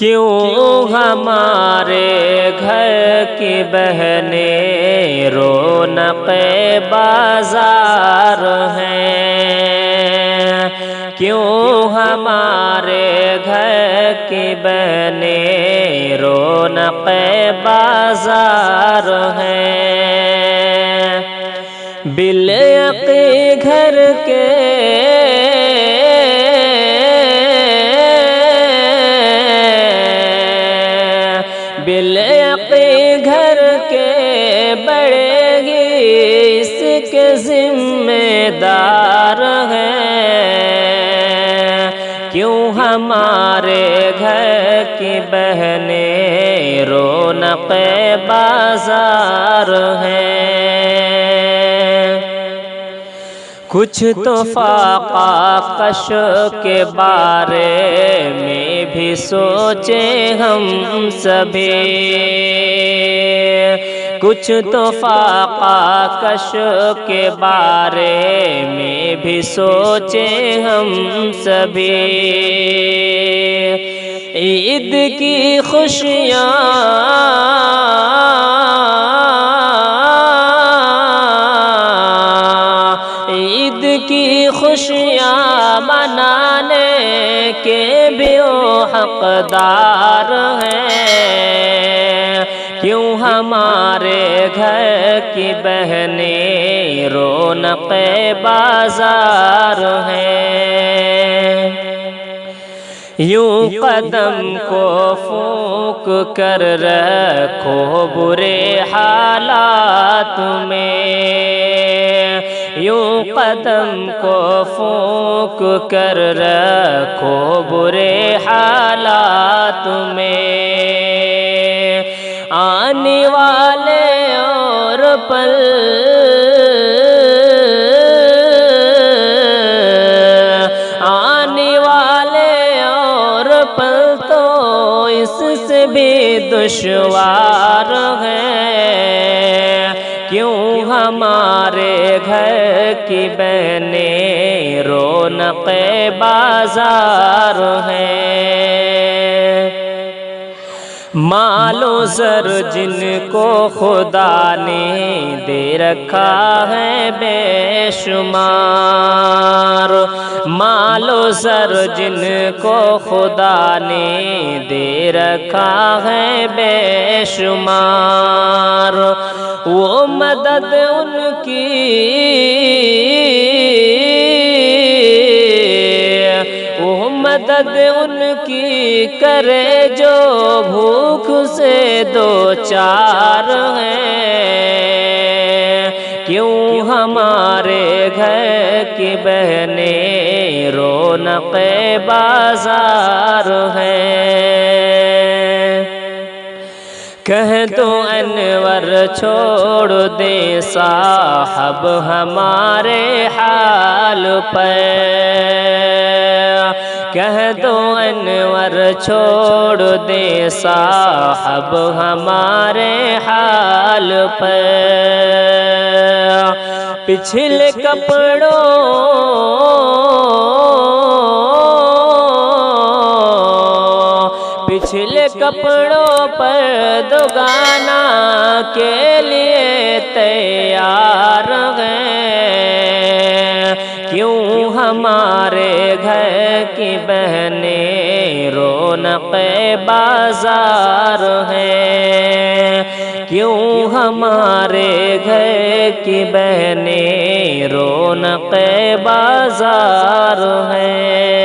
کیوں ہمارے گھر کی بہنیں رونق بازار ہیں، کیوں ہمارے گھر کی بہنیں رونق بازار ہیں، بالعقل گھر کے بالعقل گھر کے بڑے ہی اس کے ذمہ دار ہیں، کیوں ہمارے گھر کی بہنیں رونق بازار ہیں۔ کچھ تو فاقہ کش کے بارے میں بھی سوچیں ہم سبھی، کچھ تو فاقہ کش کے بارے میں بھی سوچیں ہم سبھی، عید کی خوشیاں کی خوشیاں منانے کے بھی وہ حقدار ہیں، کیوں ہمارے گھر کی بہنیں رونق بازار ہیں۔ یوں قدم کو پھونک کر رکھو برے حالات میں، یوں قدم کو پھونک کر رکھو برے حالات میں، آنے والے اور پل آنے والے اور پل تو اس سے بھی دشوار ہیں، کیوں ہمارے گھر کی بہنیں رونق بازار ہیں۔ مال و زر جن کو خدا نے دے رکھا ہے بے شمار، مال و زر جن کو خدا نے دے رکھا ہے بے شمار، وہ مدد ان کی وہ مدد ان کی کرے جو بھوک سے دو چار ہیں، کیوں ہمارے گھر کی بہنیں رونق بازار ہیں۔ کہہ دو انور چھوڑ دے صاحب ہمارے حال پر، کہہ دو انور چھوڑ دے صاحب ہمارے حال پر، پچھلے کپڑوں پچھلے کپڑوں پر دوگانا کے لیے تیار ہیں، کیوں ہمارے گھر کی بہنیں رونق بازار ہیں، کیوں ہمارے گھر کی بہنیں رونق بازار ہیں۔